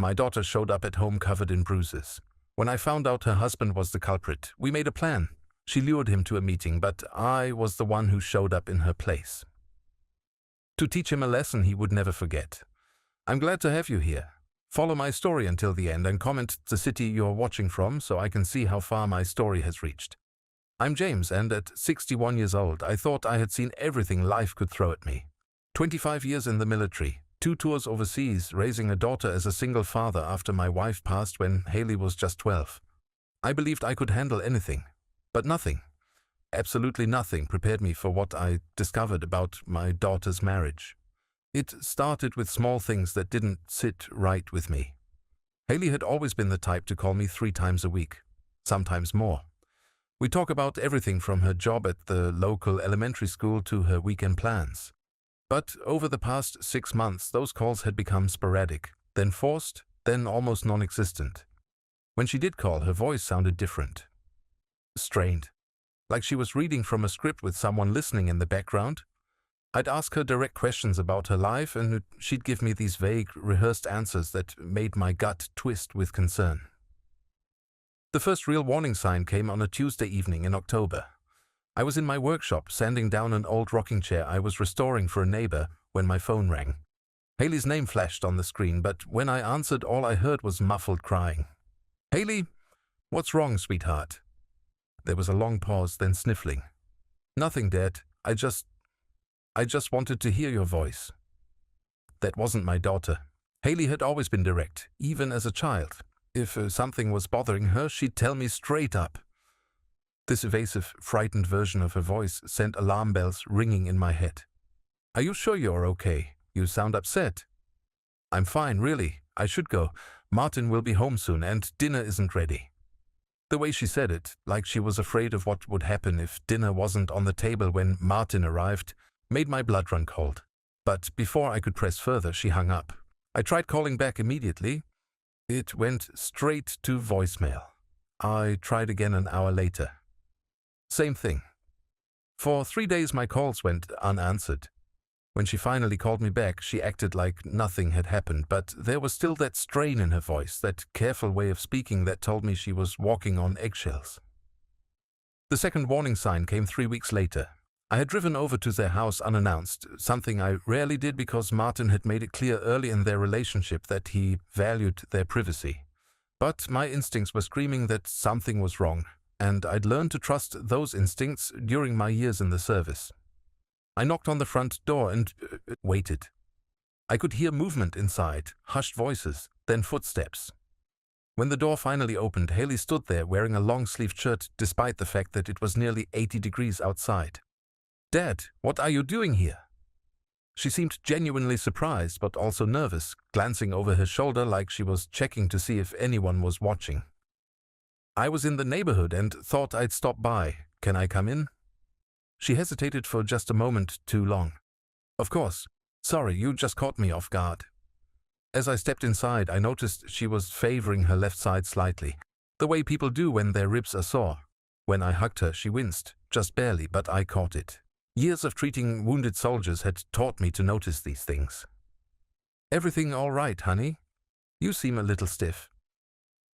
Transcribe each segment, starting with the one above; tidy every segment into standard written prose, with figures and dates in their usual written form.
My daughter showed up at home covered in bruises. When I found out her husband was the culprit, we made a plan. She lured him to a meeting, but I was the one who showed up in her place. To teach him a lesson he would never forget. I'm glad to have you here. Follow my story until the end and comment the city you're watching from so I can see how far my story has reached. I'm James, and at 61 years old, I thought I had seen everything life could throw at me. 25 years in the military, 2 tours overseas, raising a daughter as a single father after my wife passed when Haley was just 12. I believed I could handle anything, but nothing, absolutely nothing, prepared me for what I discovered about my daughter's marriage. It started with small things that didn't sit right with me. Haley had always been the type to call me 3 times a week, sometimes more. We talk about everything from her job at the local elementary school to her weekend plans. But over the past 6 months, those calls had become sporadic, then forced, then almost non-existent. When she did call, her voice sounded different. Strained. Like she was reading from a script with someone listening in the background. I'd ask her direct questions about her life, and she'd give me these vague, rehearsed answers that made my gut twist with concern. The first real warning sign came on a Tuesday evening in October. I was in my workshop, sanding down an old rocking chair I was restoring for a neighbor when my phone rang. Haley's name flashed on the screen, but when I answered, all I heard was muffled crying. "Haley, what's wrong, sweetheart?" There was a long pause, then sniffling. "Nothing, Dad. I just wanted to hear your voice." That wasn't my daughter. Haley had always been direct, even as a child. If something was bothering her, she'd tell me straight up. This evasive, frightened version of her voice sent alarm bells ringing in my head. "Are you sure you're okay? You sound upset." "I'm fine, really. I should go. Martin will be home soon and dinner isn't ready." The way she said it, like she was afraid of what would happen if dinner wasn't on the table when Martin arrived, made my blood run cold. But before I could press further, she hung up. I tried calling back immediately. It went straight to voicemail. I tried again an hour later. Same thing. For 3 days my calls went unanswered. When she finally called me back, she acted like nothing had happened, but there was still that strain in her voice, that careful way of speaking that told me she was walking on eggshells. The second warning sign came 3 weeks later. I had driven over to their house unannounced, something I rarely did because Martin had made it clear early in their relationship that he valued their privacy. But my instincts were screaming that something was wrong, and I'd learned to trust those instincts during my years in the service. I knocked on the front door and waited. I could hear movement inside, hushed voices, then footsteps. When the door finally opened, Haley stood there wearing a long-sleeved shirt despite the fact that it was nearly 80 degrees outside. "Dad, what are you doing here?" She seemed genuinely surprised, but also nervous, glancing over her shoulder like she was checking to see if anyone was watching. "I was in the neighborhood and thought I'd stop by. Can I come in?" She hesitated for just a moment too long. "Of course. Sorry, you just caught me off guard." As I stepped inside, I noticed she was favoring her left side slightly, the way people do when their ribs are sore. When I hugged her, she winced, just barely, but I caught it. Years of treating wounded soldiers had taught me to notice these things. "Everything all right, honey? You seem a little stiff."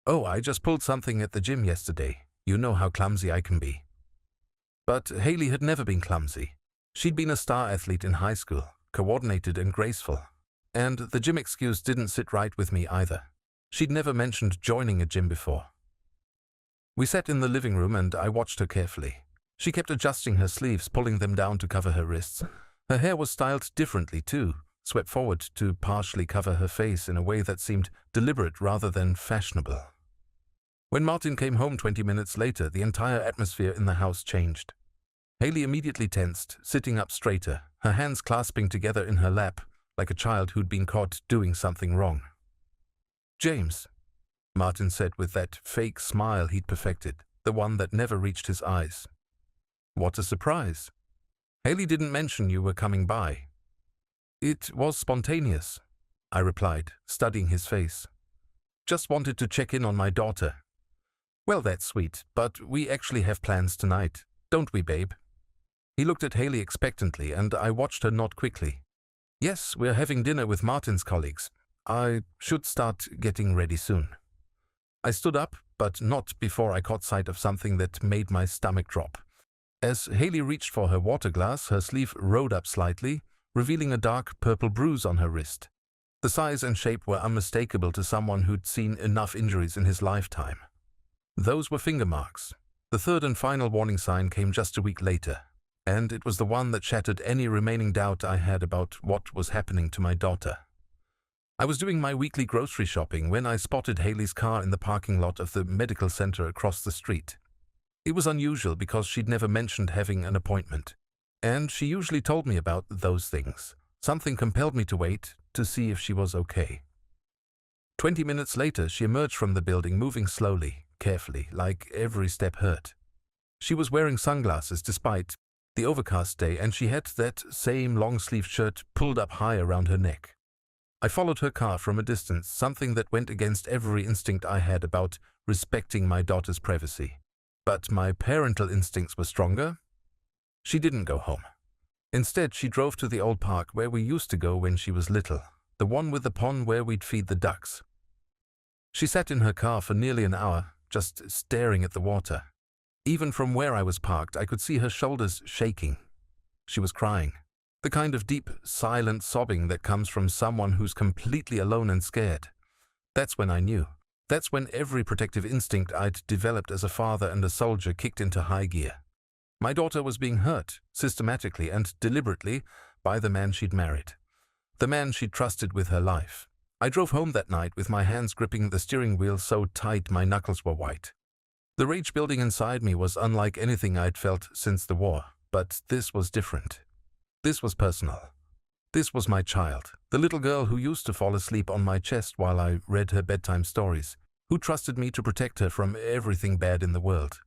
"Oh, I just pulled something at the gym yesterday. You know how clumsy I can be." But Haley had never been clumsy. She'd been a star athlete in high school, coordinated and graceful. And the gym excuse didn't sit right with me either. She'd never mentioned joining a gym before. We sat in the living room and I watched her carefully. She kept adjusting her sleeves, pulling them down to cover her wrists. Her hair was styled differently too, swept forward to partially cover her face in a way that seemed deliberate rather than fashionable. When Martin came home 20 minutes later, the entire atmosphere in the house changed. Haley immediately tensed, sitting up straighter, her hands clasping together in her lap, like a child who'd been caught doing something wrong. "James," Martin said with that fake smile he'd perfected, the one that never reached his eyes. "What a surprise. Haley didn't mention you were coming by." "It was spontaneous," I replied, studying his face. "Just wanted to check in on my daughter." "Well, that's sweet, but we actually have plans tonight, don't we, babe?" He looked at Haley expectantly, and I watched her nod quickly. "Yes, we're having dinner with Martin's colleagues. I should start getting ready soon. I stood up, but not before I caught sight of something that made my stomach drop. As Haley reached for her water glass, her sleeve rode up slightly, revealing a dark purple bruise on her wrist. The size and shape were unmistakable to someone who'd seen enough injuries in his lifetime. Those were finger marks. The third and final warning sign came just a week later, and it was the one that shattered any remaining doubt I had about what was happening to my daughter. I was doing my weekly grocery shopping when I spotted Haley's car in the parking lot of the medical center across the street. It was unusual because she'd never mentioned having an appointment, and she usually told me about those things. Something compelled me to wait to see if she was okay. 20 minutes later, she emerged from the building, moving slowly, carefully, like every step hurt. She was wearing sunglasses despite the overcast day, and she had that same long-sleeved shirt pulled up high around her neck. I followed her car from a distance, something that went against every instinct I had about respecting my daughter's privacy. But my parental instincts were stronger. She didn't go home. Instead, she drove to the old park where we used to go when she was little, the one with the pond where we'd feed the ducks. She sat in her car for nearly an hour, just staring at the water. Even from where I was parked, I could see her shoulders shaking. She was crying. The kind of deep, silent sobbing that comes from someone who's completely alone and scared. That's when I knew. That's when every protective instinct I'd developed as a father and a soldier kicked into high gear. My daughter was being hurt, systematically and deliberately, by the man she'd married. The man she'd trusted with her life. I drove home that night with my hands gripping the steering wheel so tight my knuckles were white. The rage building inside me was unlike anything I'd felt since the war, but this was different. This was personal. This was my child, the little girl who used to fall asleep on my chest while I read her bedtime stories, who trusted me to protect her from everything bad in the world.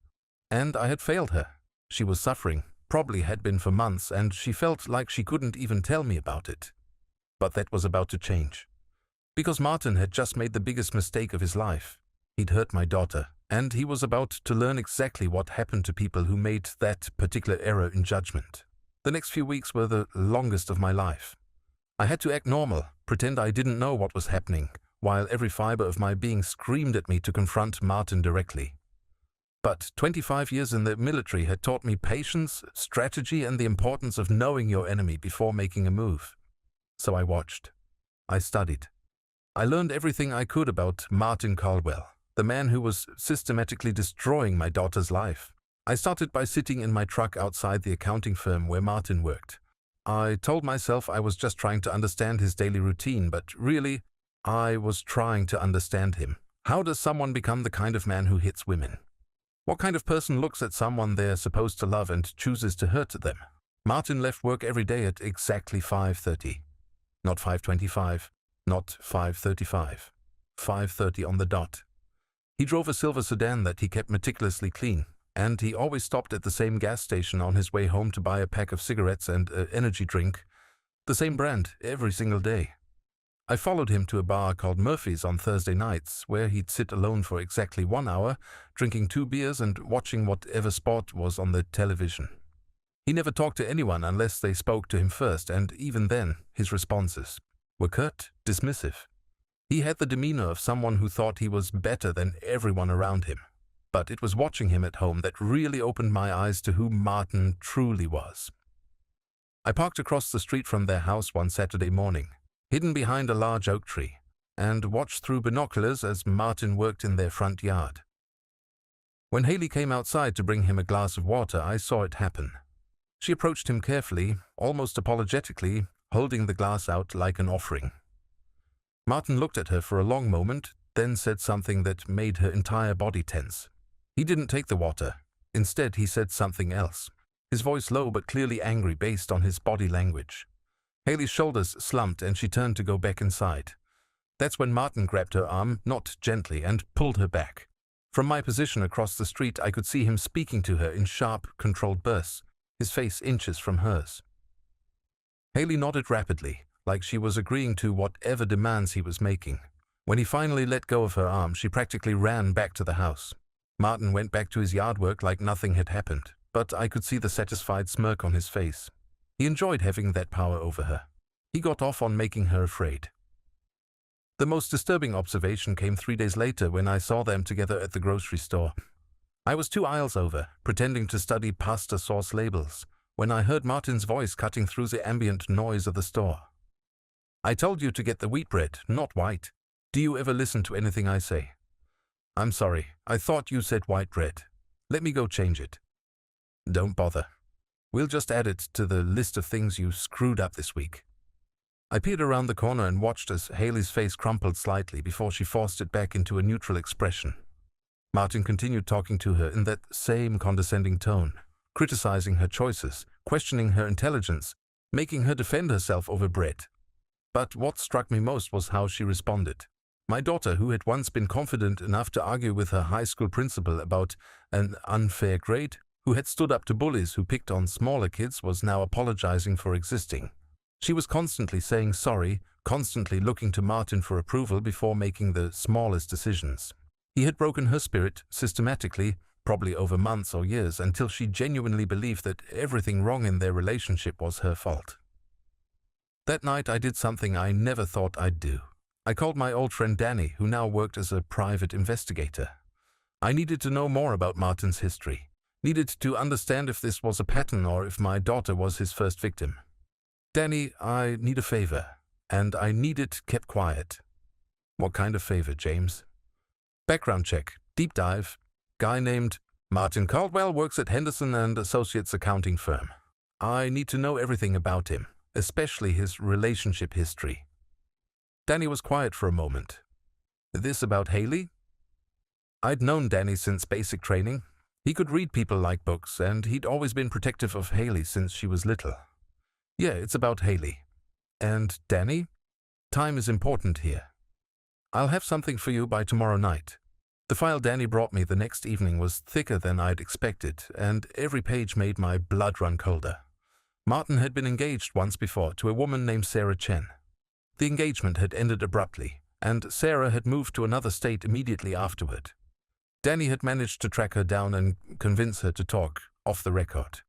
And I had failed her. She was suffering, probably had been for months, and she felt like she couldn't even tell me about it. But that was about to change. Because Martin had just made the biggest mistake of his life. He'd hurt my daughter, and he was about to learn exactly what happened to people who made that particular error in judgment. The next few weeks were the longest of my life. I had to act normal, pretend I didn't know what was happening, while every fiber of my being screamed at me to confront Martin directly. But 25 years in the military had taught me patience, strategy, and the importance of knowing your enemy before making a move. So I watched. I studied. I learned everything I could about Martin Caldwell, the man who was systematically destroying my daughter's life. I started by sitting in my truck outside the accounting firm where Martin worked. I told myself I was just trying to understand his daily routine, but really, I was trying to understand him. How does someone become the kind of man who hits women? What kind of person looks at someone they're supposed to love and chooses to hurt them? Martin left work every day at exactly 5:30. Not 5:25, not 5:35. 5:30 on the dot. He drove a silver sedan that he kept meticulously clean, and he always stopped at the same gas station on his way home to buy a pack of cigarettes and an energy drink, the same brand, every single day. I followed him to a bar called Murphy's on Thursday nights, where he'd sit alone for exactly 1 hour, drinking 2 beers and watching whatever sport was on the television. He never talked to anyone unless they spoke to him first, and even then, his responses were curt, dismissive. He had the demeanor of someone who thought he was better than everyone around him. But it was watching him at home that really opened my eyes to who Martin truly was. I parked across the street from their house one Saturday morning, hidden behind a large oak tree, and watched through binoculars as Martin worked in their front yard. When Haley came outside to bring him a glass of water, I saw it happen. She approached him carefully, almost apologetically, holding the glass out like an offering. Martin looked at her for a long moment, then said something that made her entire body tense. He didn't take the water. Instead, he said something else, his voice low but clearly angry based on his body language. Haley's shoulders slumped and she turned to go back inside. That's when Martin grabbed her arm, not gently, and pulled her back. From my position across the street, I could see him speaking to her in sharp, controlled bursts, his face inches from hers. Haley nodded rapidly, like she was agreeing to whatever demands he was making. When he finally let go of her arm, she practically ran back to the house. Martin went back to his yard work like nothing had happened, but I could see the satisfied smirk on his face. He enjoyed having that power over her. He got off on making her afraid. The most disturbing observation came 3 days later when I saw them together at the grocery store. I was 2 aisles over, pretending to study pasta sauce labels, when I heard Martin's voice cutting through the ambient noise of the store. "I told you to get the wheat bread, not white. Do you ever listen to anything I say?" "I'm sorry, I thought you said white bread. Let me go change it." "Don't bother. We'll just add it to the list of things you screwed up this week." I peered around the corner and watched as Haley's face crumpled slightly before she forced it back into a neutral expression. Martin continued talking to her in that same condescending tone, criticizing her choices, questioning her intelligence, making her defend herself over bread. But what struck me most was how she responded. My daughter, who had once been confident enough to argue with her high school principal about an unfair grade, who had stood up to bullies who picked on smaller kids, was now apologizing for existing. She was constantly saying sorry, constantly looking to Martin for approval before making the smallest decisions. He had broken her spirit systematically, probably over months or years, until she genuinely believed that everything wrong in their relationship was her fault. That night I did something I never thought I'd do. I called my old friend Danny, who now worked as a private investigator. I needed to know more about Martin's history, needed to understand if this was a pattern or if my daughter was his first victim. "Danny, I need a favor, and I need it kept quiet." "What kind of favor, James?" "Background check, deep dive. Guy named Martin Caldwell works at Henderson and Associates accounting firm. I need to know everything about him, especially his relationship history." Danny was quiet for a moment. "This about Haley?" I'd known Danny since basic training. He could read people like books, and he'd always been protective of Haley since she was little. "Yeah, it's about Haley." "And Danny? Time is important here. I'll have something for you by tomorrow night." The file Danny brought me the next evening was thicker than I'd expected, and every page made my blood run colder. Martin had been engaged once before to a woman named Sarah Chen. The engagement had ended abruptly, and Sarah had moved to another state immediately afterward. Danny had managed to track her down and convince her to talk off the record.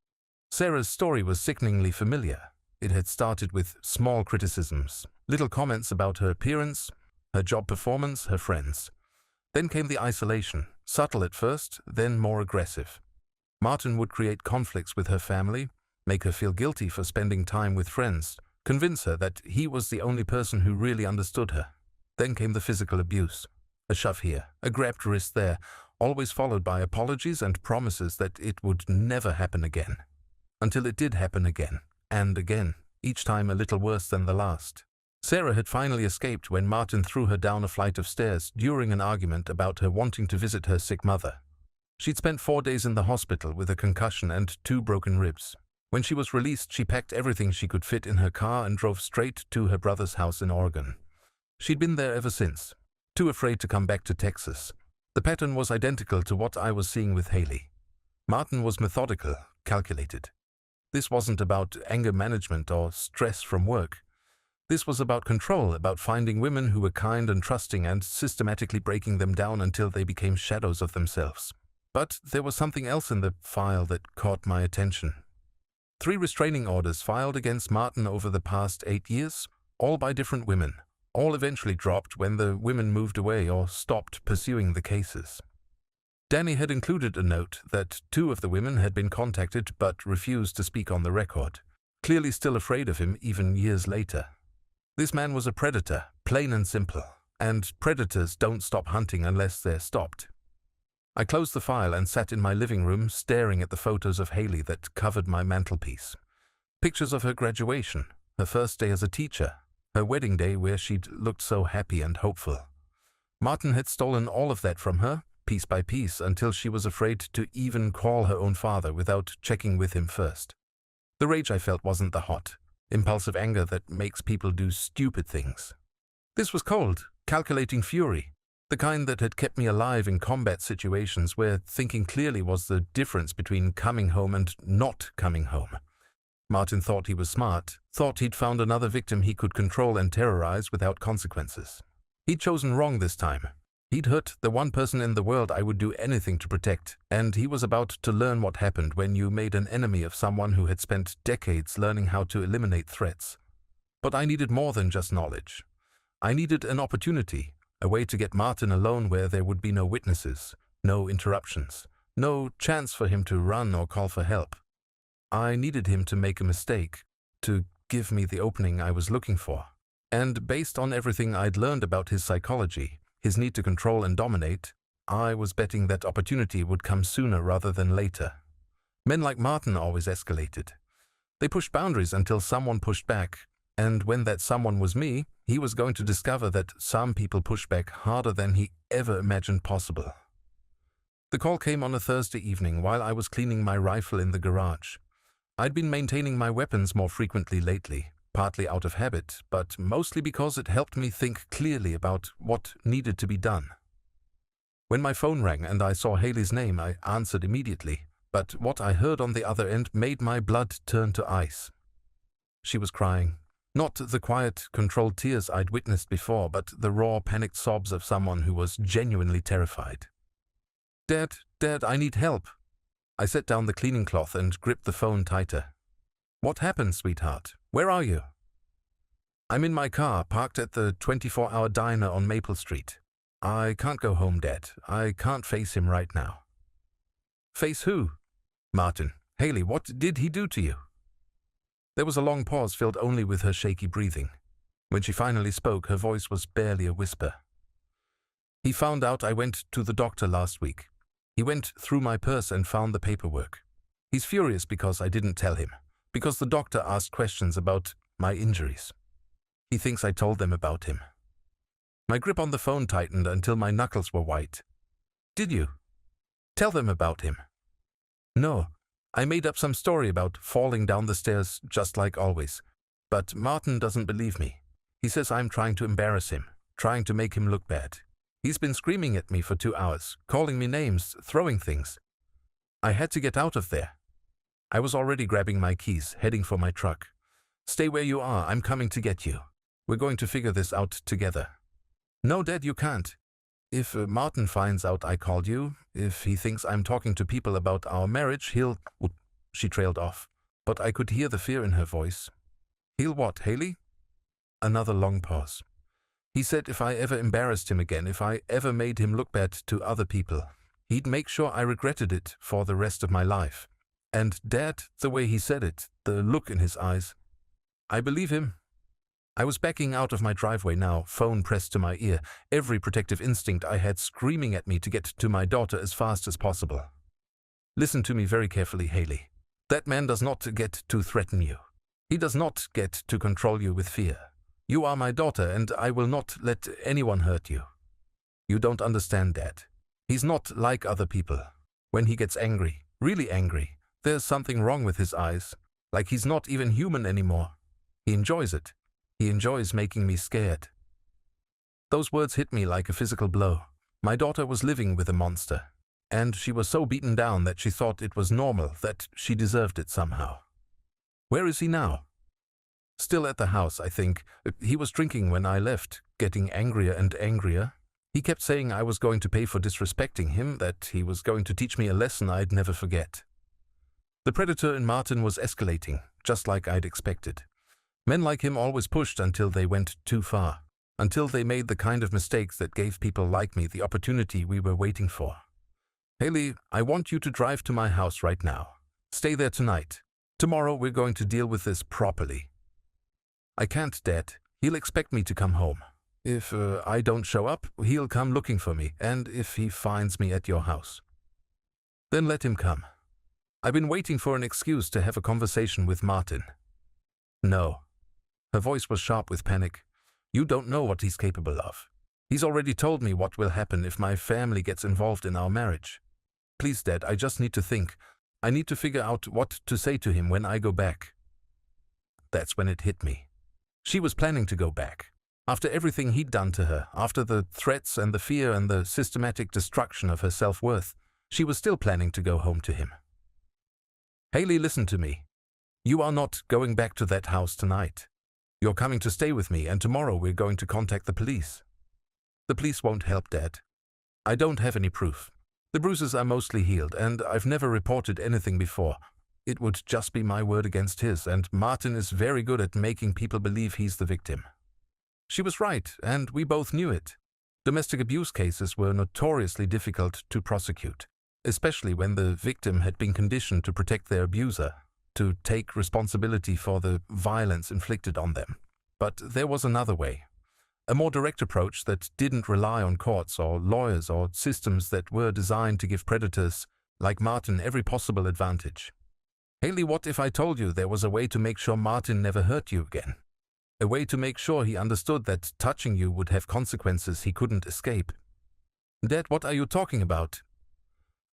Sarah's story was sickeningly familiar. It had started with small criticisms, little comments about her appearance, her job performance, her friends. Then came the isolation, subtle at first, then more aggressive. Martin would create conflicts with her family, make her feel guilty for spending time with friends, convince her that he was the only person who really understood her. Then came the physical abuse. A shove here, a grabbed wrist there, always followed by apologies and promises that it would never happen again. Until it did happen again. And again, each time a little worse than the last. Sarah had finally escaped when Martin threw her down a flight of stairs during an argument about her wanting to visit her sick mother. She'd spent 4 days in the hospital with a concussion and 2 broken ribs. When she was released, she packed everything she could fit in her car and drove straight to her brother's house in Oregon. She'd been there ever since, too afraid to come back to Texas. The pattern was identical to what I was seeing with Haley. Martin was methodical, calculated. This wasn't about anger management or stress from work. This was about control, about finding women who were kind and trusting and systematically breaking them down until they became shadows of themselves. But there was something else in the file that caught my attention. 3 restraining orders filed against Martin over the past 8 years, all by different women, all eventually dropped when the women moved away or stopped pursuing the cases. Danny had included a note that 2 of the women had been contacted but refused to speak on the record, clearly still afraid of him even years later. This man was a predator, plain and simple, and predators don't stop hunting unless they're stopped. I closed the file and sat in my living room staring at the photos of Haley that covered my mantelpiece. Pictures of her graduation, her first day as a teacher, her wedding day where she'd looked so happy and hopeful. Martin had stolen all of that from her, piece by piece, until she was afraid to even call her own father without checking with him first. The rage I felt wasn't the hot, impulsive anger that makes people do stupid things. This was cold, calculating fury, the kind that had kept me alive in combat situations where thinking clearly was the difference between coming home and not coming home. Martin thought he was smart, thought he'd found another victim he could control and terrorize without consequences. He'd chosen wrong this time. He'd hurt the one person in the world I would do anything to protect, and he was about to learn what happened when you made an enemy of someone who had spent decades learning how to eliminate threats. But I needed more than just knowledge. I needed an opportunity, a way to get Martin alone where there would be no witnesses, no interruptions, no chance for him to run or call for help. I needed him to make a mistake, to give me the opening I was looking for. And based on everything I'd learned about his psychology, his need to control and dominate, I was betting that opportunity would come sooner rather than later. Men like Martin always escalated. They pushed boundaries until someone pushed back, and when that someone was me, he was going to discover that some people push back harder than he ever imagined possible. The call came on a Thursday evening while I was cleaning my rifle in the garage. I'd been maintaining my weapons more frequently lately, partly out of habit, but mostly because it helped me think clearly about what needed to be done. When my phone rang and I saw Haley's name, I answered immediately, but what I heard on the other end made my blood turn to ice. She was crying. Not the quiet, controlled tears I'd witnessed before, but the raw, panicked sobs of someone who was genuinely terrified. Dad, I need help." I set down the cleaning cloth and gripped the phone tighter. "What happened, sweetheart? Where are you?" "I'm in my car, parked at the 24-hour diner on Maple Street. I can't go home, Dad. I can't face him right now." "Face who?" "Martin. Haley, what did he do to you?" There was a long pause filled only with her shaky breathing. When she finally spoke, her voice was barely a whisper. "He found out I went to the doctor last week. He went through my purse and found the paperwork. He's furious because I didn't tell him, because the doctor asked questions about my injuries. He thinks I told them about him." My grip on the phone tightened until my knuckles were white. "Did you tell them about him?" "No. I made up some story about falling down the stairs just like always. But Martin doesn't believe me. He says I'm trying to embarrass him, trying to make him look bad. He's been screaming at me for 2 hours, calling me names, throwing things. I had to get out of there. I was already grabbing my keys, heading for my truck. "Stay where you are, I'm coming to get you. We're going to figure this out together." "No, Dad, you can't. If Martin finds out I called you, if he thinks I'm talking to people about our marriage, he'll—" She trailed off, but I could hear the fear in her voice. "He'll what, Haley?" Another long pause. "He said if I ever embarrassed him again, if I ever made him look bad to other people, he'd make sure I regretted it for the rest of my life." And Dad, the way he said it, the look in his eyes, I believe him. I was backing out of my driveway now, phone pressed to my ear, every protective instinct I had screaming at me to get to my daughter as fast as possible. "Listen to me very carefully, Haley. That man does not get to threaten you. He does not get to control you with fear. You are my daughter, and I will not let anyone hurt you. You don't understand, Dad. He's not like other people. When he gets angry, really angry, there's something wrong with his eyes, like he's not even human anymore. He enjoys it. He enjoys making me scared." Those words hit me like a physical blow. My daughter was living with a monster, and she was so beaten down that she thought it was normal, that she deserved it somehow. "Where is he now?" "Still at the house, I think. He was drinking when I left, getting angrier and angrier. He kept saying I was going to pay for disrespecting him, that he was going to teach me a lesson I'd never forget." The predator in Martin was escalating, just like I'd expected. Men like him always pushed until they went too far, until they made the kind of mistakes that gave people like me the opportunity we were waiting for. "Haley, I want you to drive to my house right now. Stay there tonight. Tomorrow we're going to deal with this properly." "I can't, Dad. He'll expect me to come home. If I don't show up, he'll come looking for me, and if he finds me at your house." "Then let him come. I've been waiting for an excuse to have a conversation with Martin." "No." Her voice was sharp with panic. "You don't know what he's capable of. He's already told me what will happen if my family gets involved in our marriage. Please, Dad, I just need to think. I need to figure out what to say to him when I go back." That's when it hit me. She was planning to go back. After everything he'd done to her, after the threats and the fear and the systematic destruction of her self-worth, she was still planning to go home to him. "Haley, listen to me. You are not going back to that house tonight. You're coming to stay with me, and tomorrow we're going to contact the police." "The police won't help, Dad. I don't have any proof. The bruises are mostly healed, and I've never reported anything before. It would just be my word against his, and Martin is very good at making people believe he's the victim." She was right, and we both knew it. Domestic abuse cases were notoriously difficult to prosecute, especially when the victim had been conditioned to protect their abuser, to take responsibility for the violence inflicted on them. But there was another way, a more direct approach that didn't rely on courts or lawyers or systems that were designed to give predators like Martin every possible advantage. Haley, what if I told you there was a way to make sure Martin never hurt you again? A way to make sure he understood that touching you would have consequences he couldn't escape. Dad, what are you talking about?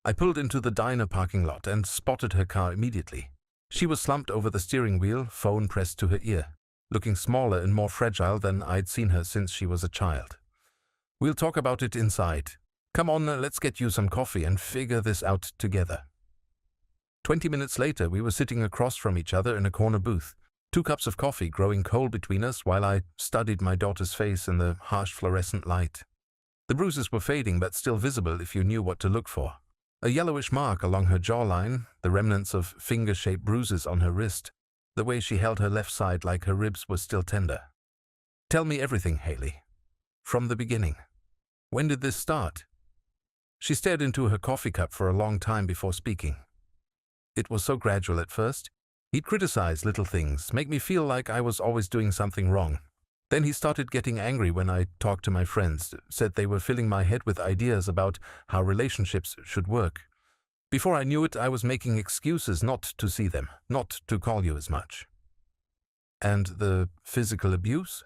I pulled into the diner parking lot and spotted her car immediately. She was slumped over the steering wheel, phone pressed to her ear, looking smaller and more fragile than I'd seen her since she was a child. We'll talk about it inside. Come on, let's get you some coffee and figure this out together. 20 minutes later, we were sitting across from each other in a corner booth, 2 cups of coffee growing cold between us while I studied my daughter's face in the harsh fluorescent light. The bruises were fading but still visible if you knew what to look for. A yellowish mark along her jawline, the remnants of finger-shaped bruises on her wrist, the way she held her left side like her ribs were still tender. Tell me everything, Haley. From the beginning. When did this start? She stared into her coffee cup for a long time before speaking. It was so gradual at first. He'd criticize little things, make me feel like I was always doing something wrong. Then he started getting angry when I talked to my friends, said they were filling my head with ideas about how relationships should work. Before I knew it, I was making excuses not to see them, not to call you as much. And the physical abuse?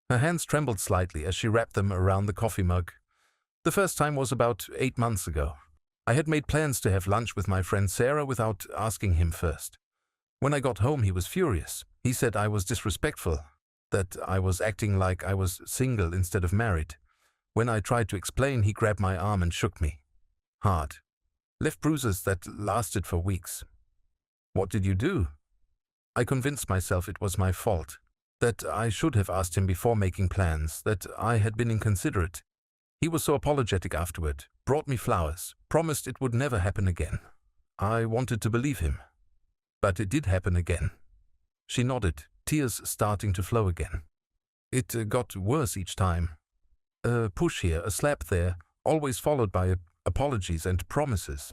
Her hands trembled slightly as she wrapped them around the coffee mug. The first time was about 8 months ago. I had made plans to have lunch with my friend Sarah without asking him first. When I got home, he was furious. He said I was disrespectful, that I was acting like I was single instead of married. When I tried to explain, he grabbed my arm and shook me. Hard. Left bruises that lasted for weeks. What did you do? I convinced myself it was my fault, that I should have asked him before making plans, that I had been inconsiderate. He was so apologetic afterward, brought me flowers, promised it would never happen again. I wanted to believe him. But it did happen again. She nodded, tears starting to flow again. It got worse each time. A push here, a slap there, always followed by apologies and promises.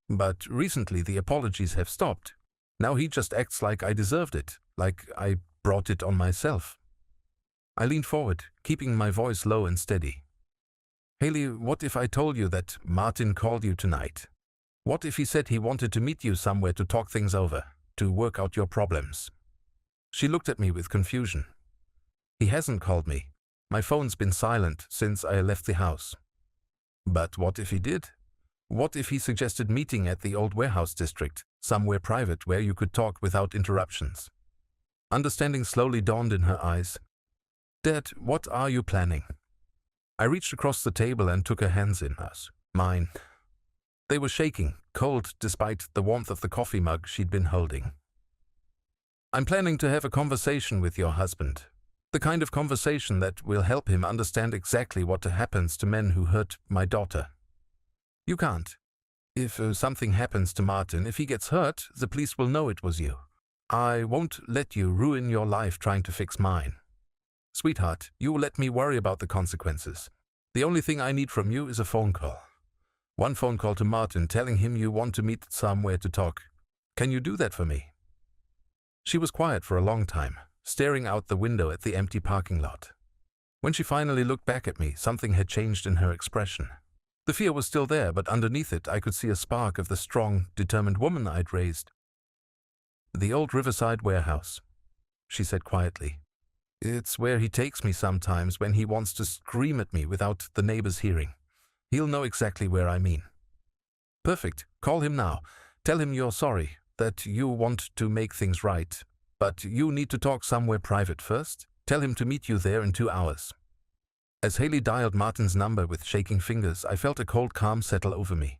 But recently the apologies have stopped. Now he just acts like I deserved it, like I brought it on myself. I leaned forward, keeping my voice low and steady. Haley, what if I told you that Martin called you tonight? What if he said he wanted to meet you somewhere to talk things over, to work out your problems? She looked at me with confusion. He hasn't called me. My phone's been silent since I left the house. But what if he did? What if he suggested meeting at the old warehouse district, somewhere private where you could talk without interruptions? Understanding slowly dawned in her eyes. Dad, what are you planning? I reached across the table and took her hands in hers, mine. They were shaking, cold despite the warmth of the coffee mug she'd been holding. I'm planning to have a conversation with your husband. The kind of conversation that will help him understand exactly what happens to men who hurt my daughter. You can't. If something happens to Martin, if he gets hurt, the police will know it was you. I won't let you ruin your life trying to fix mine. Sweetheart, you will let me worry about the consequences. The only thing I need from you is a phone call. One phone call to Martin telling him you want to meet somewhere to talk. Can you do that for me? She was quiet for a long time, staring out the window at the empty parking lot. When she finally looked back at me, something had changed in her expression. The fear was still there, but underneath it I could see a spark of the strong, determined woman I'd raised. The old Riverside warehouse, she said quietly. It's where he takes me sometimes when he wants to scream at me without the neighbors hearing. He'll know exactly where I mean. Perfect. Call him now. Tell him you're sorry, that you want to make things right. But you need to talk somewhere private first. Tell him to meet you there in 2 hours. As Haley dialed Martin's number with shaking fingers, I felt a cold calm settle over me.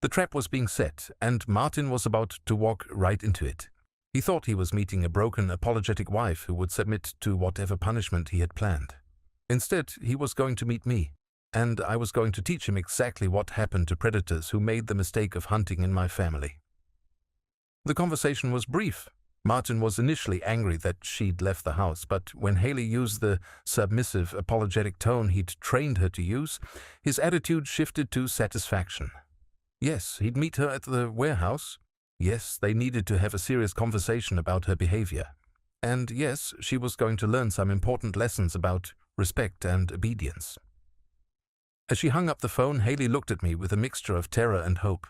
The trap was being set, and Martin was about to walk right into it. He thought he was meeting a broken, apologetic wife who would submit to whatever punishment he had planned. Instead, he was going to meet me, and I was going to teach him exactly what happened to predators who made the mistake of hunting in my family. The conversation was brief. Martin was initially angry that she'd left the house, but when Haley used the submissive, apologetic tone he'd trained her to use, his attitude shifted to satisfaction. Yes, he'd meet her at the warehouse. Yes, they needed to have a serious conversation about her behavior. And yes, she was going to learn some important lessons about respect and obedience. As she hung up the phone, Haley looked at me with a mixture of terror and hope.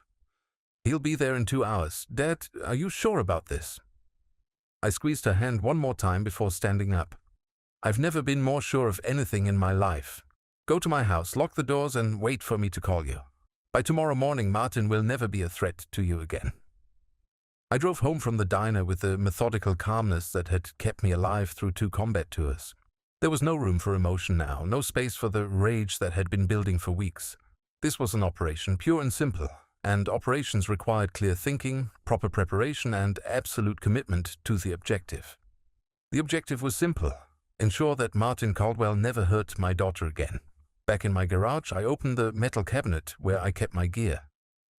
"He'll be there in 2 hours. Dad, are you sure about this?" I squeezed her hand one more time before standing up. "I've never been more sure of anything in my life. Go to my house, lock the doors, and wait for me to call you. By tomorrow morning, Martin will never be a threat to you again." I drove home from the diner with the methodical calmness that had kept me alive through 2 combat tours. There was no room for emotion now, no space for the rage that had been building for weeks. This was an operation, pure and simple, and operations required clear thinking, proper preparation, and absolute commitment to the objective. The objective was simple: ensure that Martin Caldwell never hurt my daughter again. Back in my garage, I opened the metal cabinet where I kept my gear.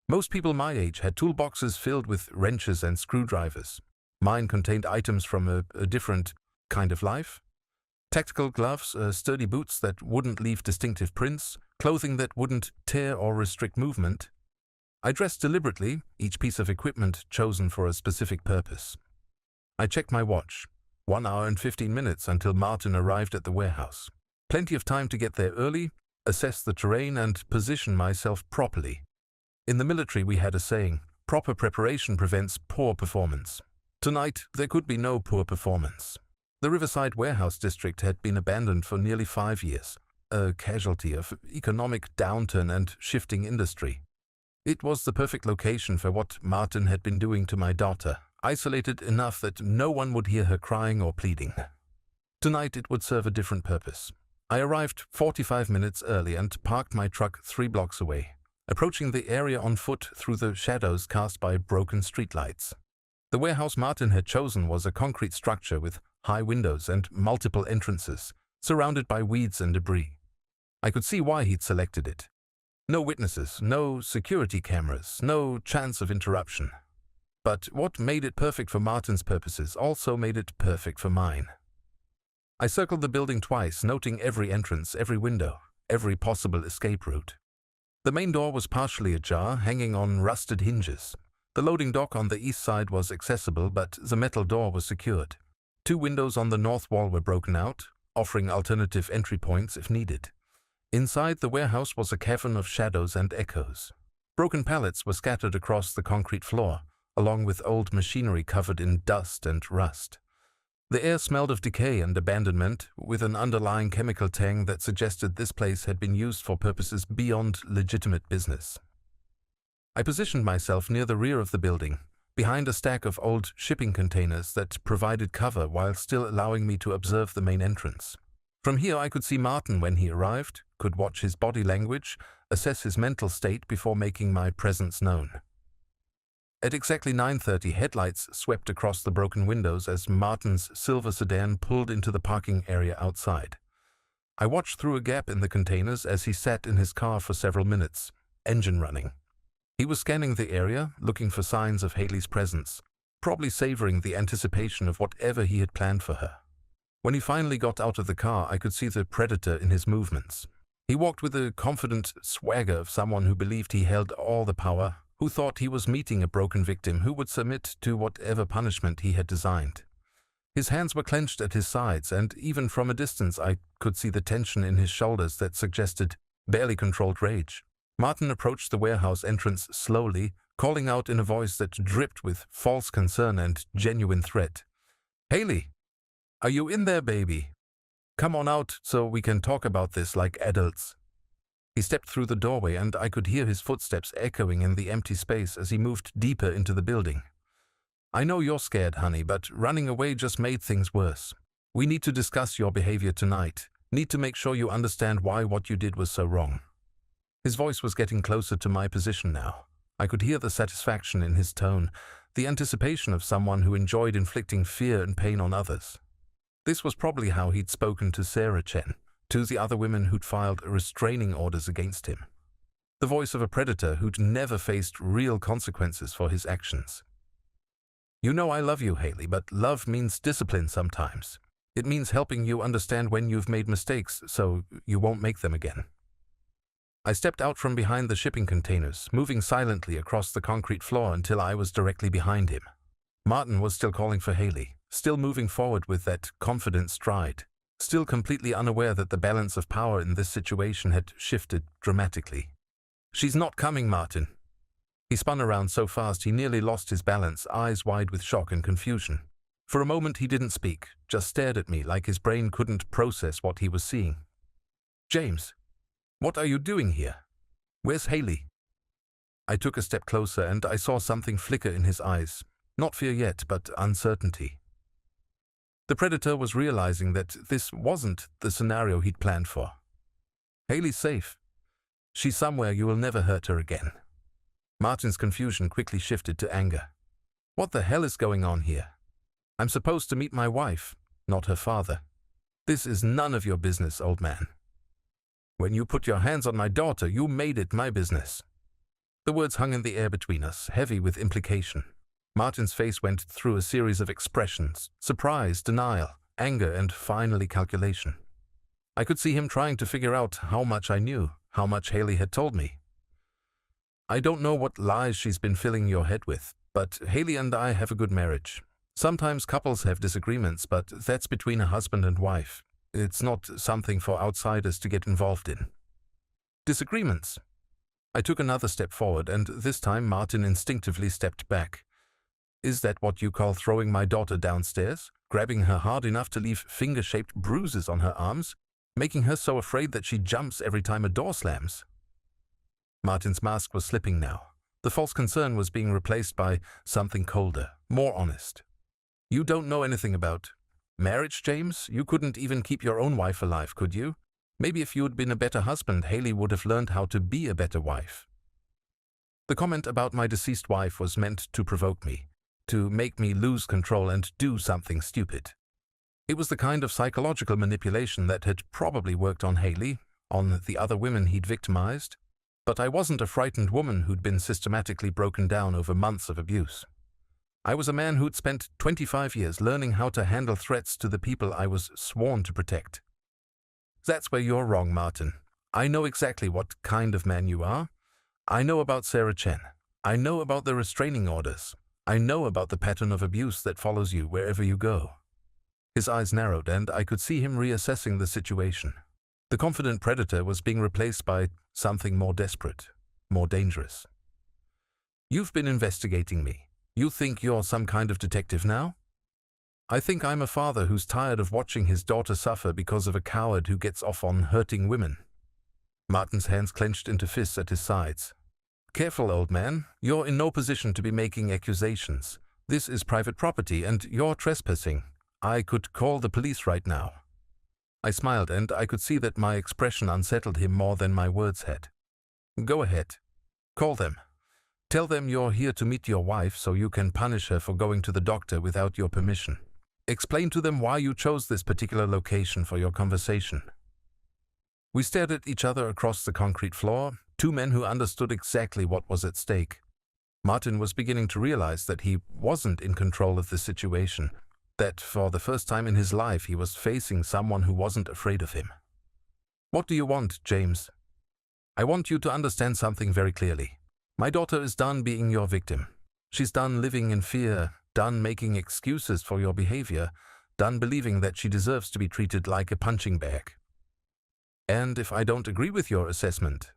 Most people my age had toolboxes filled with wrenches and screwdrivers. Mine contained items from a different kind of life. Tactical gloves, sturdy boots that wouldn't leave distinctive prints, clothing that wouldn't tear or restrict movement. I dressed deliberately, each piece of equipment chosen for a specific purpose. I checked my watch. 1 hour and 15 minutes until Martin arrived at the warehouse. Plenty of time to get there early, assess the terrain, and position myself properly. In the military we had a saying: proper preparation prevents poor performance. Tonight there could be no poor performance. The Riverside warehouse district had been abandoned for nearly 5 years, a casualty of economic downturn and shifting industry. It was the perfect location for what Martin had been doing to my daughter, isolated enough that no one would hear her crying or pleading. Tonight it would serve a different purpose. I arrived 45 minutes early and parked my truck 3 blocks away, approaching the area on foot through the shadows cast by broken streetlights. The warehouse Martin had chosen was a concrete structure with high windows and multiple entrances, surrounded by weeds and debris. I could see why he'd selected it. No witnesses, no security cameras, no chance of interruption. But what made it perfect for Martin's purposes also made it perfect for mine. I circled the building twice, noting every entrance, every window, every possible escape route. The main door was partially ajar, hanging on rusted hinges. The loading dock on the east side was accessible, but the metal door was secured. 2 windows on the north wall were broken out, offering alternative entry points if needed. Inside the warehouse was a cavern of shadows and echoes. Broken pallets were scattered across the concrete floor, along with old machinery covered in dust and rust. The air smelled of decay and abandonment, with an underlying chemical tang that suggested this place had been used for purposes beyond legitimate business. I positioned myself near the rear of the building, behind a stack of old shipping containers that provided cover while still allowing me to observe the main entrance. From here I could see Martin when he arrived, could watch his body language, assess his mental state before making my presence known. At exactly 9:30, headlights swept across the broken windows as Martin's silver sedan pulled into the parking area outside. I watched through a gap in the containers as he sat in his car for several minutes, engine running. He was scanning the area, looking for signs of Haley's presence, probably savoring the anticipation of whatever he had planned for her. When he finally got out of the car, I could see the predator in his movements. He walked with the confident swagger of someone who believed he held all the power, who thought he was meeting a broken victim who would submit to whatever punishment he had designed. His hands were clenched at his sides, and even from a distance I could see the tension in his shoulders that suggested barely controlled rage. Martin approached the warehouse entrance slowly, calling out in a voice that dripped with false concern and genuine threat. "Haley! Are you in there, baby? Come on out so we can talk about this like adults." He stepped through the doorway and I could hear his footsteps echoing in the empty space as he moved deeper into the building. "I know you're scared, honey, but running away just made things worse. We need to discuss your behavior tonight. Need to make sure you understand why what you did was so wrong." His voice was getting closer to my position now. I could hear the satisfaction in his tone, the anticipation of someone who enjoyed inflicting fear and pain on others. This was probably how he'd spoken to Sarah Chen, to the other women who'd filed restraining orders against him. The voice of a predator who'd never faced real consequences for his actions. You know I love you, Haley, but love means discipline sometimes. It means helping you understand when you've made mistakes so you won't make them again. I stepped out from behind the shipping containers, moving silently across the concrete floor until I was directly behind him. Martin was still calling for Haley, still moving forward with that confident stride, still completely unaware that the balance of power in this situation had shifted dramatically. "She's not coming, Martin." He spun around so fast he nearly lost his balance, eyes wide with shock and confusion. For a moment he didn't speak, just stared at me like his brain couldn't process what he was seeing. "James, what are you doing here? Where's Haley?" I took a step closer and I saw something flicker in his eyes. Not fear yet, but uncertainty. The predator was realizing that this wasn't the scenario he'd planned for. "Haley's safe. She's somewhere, you will never hurt her again." Martin's confusion quickly shifted to anger. "What the hell is going on here? I'm supposed to meet my wife, not her father. This is none of your business, old man. When you put your hands on my daughter, you made it my business." The words hung in the air between us, heavy with implication. Martin's face went through a series of expressions: surprise, denial, anger, and finally calculation. I could see him trying to figure out how much I knew, how much Haley had told me. "I don't know what lies she's been filling your head with, but Haley and I have a good marriage. Sometimes couples have disagreements, but that's between a husband and wife. It's not something for outsiders to get involved in." "Disagreements?" I took another step forward, and this time Martin instinctively stepped back. "Is that what you call throwing my daughter downstairs? Grabbing her hard enough to leave finger-shaped bruises on her arms? Making her so afraid that she jumps every time a door slams?" Martin's mask was slipping now. The false concern was being replaced by something colder, more honest. "You don't know anything about marriage, James? You couldn't even keep your own wife alive, could you? Maybe if you'd been a better husband, Haley would have learned how to be a better wife." The comment about my deceased wife was meant to provoke me, to make me lose control and do something stupid. It was the kind of psychological manipulation that had probably worked on Haley, on the other women he'd victimized. But I wasn't a frightened woman who'd been systematically broken down over months of abuse. I was a man who'd spent 25 years learning how to handle threats to the people I was sworn to protect. "That's where you're wrong, Martin. I know exactly what kind of man you are. I know about Sarah Chen. I know about the restraining orders. I know about the pattern of abuse that follows you wherever you go." His eyes narrowed, and I could see him reassessing the situation. The confident predator was being replaced by something more desperate, more dangerous. "You've been investigating me. You think you're some kind of detective now? I think I'm a father who's tired of watching his daughter suffer because of a coward who gets off on hurting women." Martin's hands clenched into fists at his sides. "Careful, old man. You're in no position to be making accusations. This is private property, and you're trespassing. I could call the police right now." I smiled, and I could see that my expression unsettled him more than my words had. "Go ahead. Call them. Tell them you're here to meet your wife so you can punish her for going to the doctor without your permission. Explain to them why you chose this particular location for your conversation." We stared at each other across the concrete floor, two men who understood exactly what was at stake. Martin was beginning to realize that he wasn't in control of the situation, that for the first time in his life he was facing someone who wasn't afraid of him. "What do you want, James?" "I want you to understand something very clearly. My daughter is done being your victim. She's done living in fear, done making excuses for your behavior, done believing that she deserves to be treated like a punching bag. And if I don't agree with your assessment..."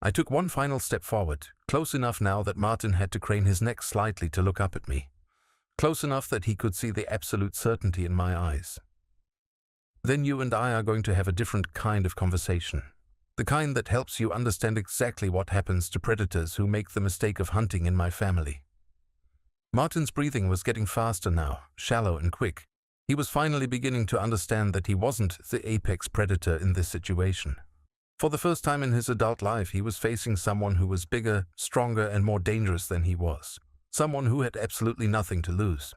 I took one final step forward, close enough now that Martin had to crane his neck slightly to look up at me. Close enough that he could see the absolute certainty in my eyes. "Then you and I are going to have a different kind of conversation. The kind that helps you understand exactly what happens to predators who make the mistake of hunting in my family." Martin's breathing was getting faster now, shallow and quick. He was finally beginning to understand that he wasn't the apex predator in this situation. For the first time in his adult life, he was facing someone who was bigger, stronger, and more dangerous than he was. Someone who had absolutely nothing to lose.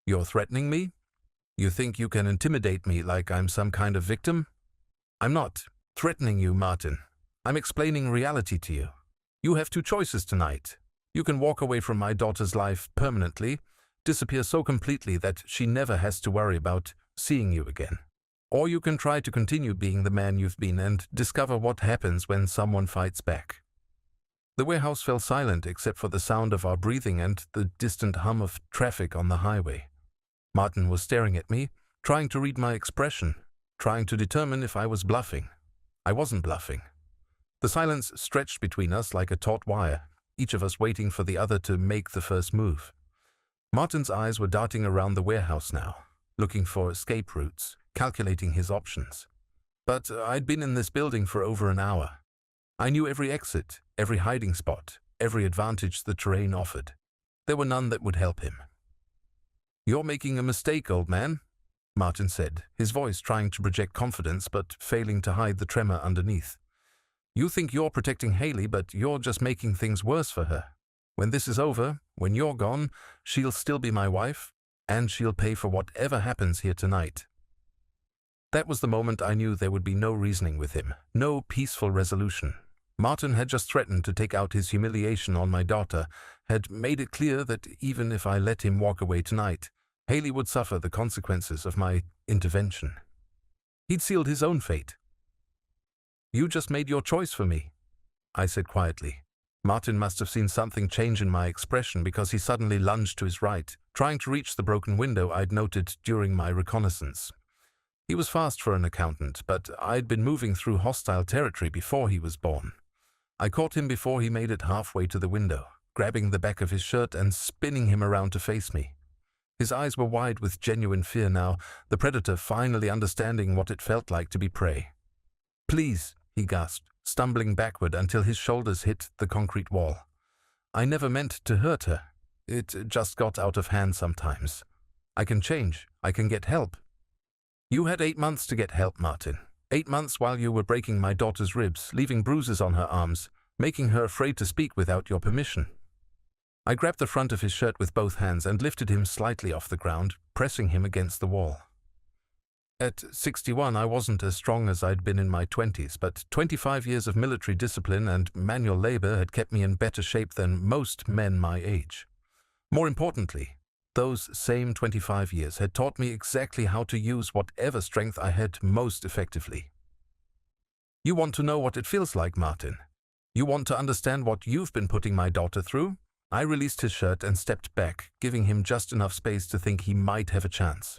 "You're threatening me? You think you can intimidate me like I'm some kind of victim? I'm not threatening you, Martin. I'm explaining reality to you. You have two choices tonight. You can walk away from my daughter's life permanently, disappear so completely that she never has to worry about seeing you again. Or you can try to continue being the man you've been and discover what happens when someone fights back. The warehouse fell silent except for the sound of our breathing and the distant hum of traffic on the highway. Martin was staring at me, trying to read my expression, trying to determine if I was bluffing. I wasn't bluffing. The silence stretched between us like a taut wire, each of us waiting for the other to make the first move. Martin's eyes were darting around the warehouse now, looking for escape routes, calculating his options. But I'd been in this building for over an hour. I knew every exit, every hiding spot, every advantage the terrain offered. There were none that would help him. "You're making a mistake, old man," Martin said, his voice trying to project confidence but failing to hide the tremor underneath. "You think you're protecting Haley, but you're just making things worse for her. When this is over, when you're gone, she'll still be my wife, and she'll pay for whatever happens here tonight." That was the moment I knew there would be no reasoning with him, no peaceful resolution. Martin had just threatened to take out his humiliation on my daughter, had made it clear that even if I let him walk away tonight, Haley would suffer the consequences of my intervention. He'd sealed his own fate. "You just made your choice for me," I said quietly. Martin must have seen something change in my expression because he suddenly lunged to his right, trying to reach the broken window I'd noted during my reconnaissance. He was fast for an accountant, but I'd been moving through hostile territory before he was born. I caught him before he made it halfway to the window, grabbing the back of his shirt and spinning him around to face me. His eyes were wide with genuine fear now, the predator finally understanding what it felt like to be prey. "Please," he gasped, stumbling backward until his shoulders hit the concrete wall. "I never meant to hurt her. It just got out of hand sometimes. I can change. I can get help." "You had 8 months to get help, Martin. 8 months while you were breaking my daughter's ribs, leaving bruises on her arms, making her afraid to speak without your permission." I grabbed the front of his shirt with both hands and lifted him slightly off the ground, pressing him against the wall. At 61, I wasn't as strong as I'd been in my 20s, but 25 years of military discipline and manual labor had kept me in better shape than most men my age. More importantly, those same 25 years had taught me exactly how to use whatever strength I had most effectively. "You want to know what it feels like, Martin? You want to understand what you've been putting my daughter through?" I released his shirt and stepped back, giving him just enough space to think he might have a chance.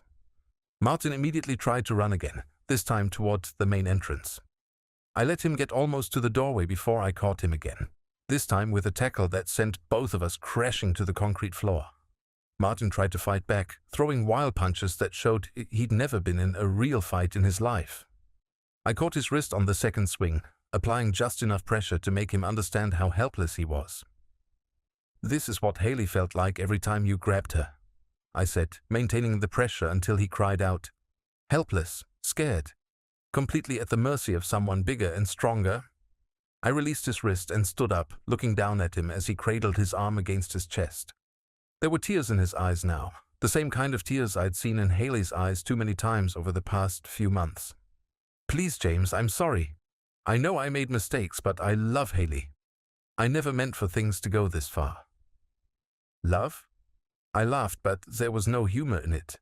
Martin immediately tried to run again, this time toward the main entrance. I let him get almost to the doorway before I caught him again, this time with a tackle that sent both of us crashing to the concrete floor. Martin tried to fight back, throwing wild punches that showed he'd never been in a real fight in his life. I caught his wrist on the second swing, applying just enough pressure to make him understand how helpless he was. "This is what Haley felt like every time you grabbed her," I said, maintaining the pressure until he cried out. "Helpless, scared, completely at the mercy of someone bigger and stronger." I released his wrist and stood up, looking down at him as he cradled his arm against his chest. There were tears in his eyes now, the same kind of tears I'd seen in Haley's eyes too many times over the past few months. "Please, James, I'm sorry. I know I made mistakes, but I love Haley. I never meant for things to go this far." "Love?" I laughed, but there was no humor in it.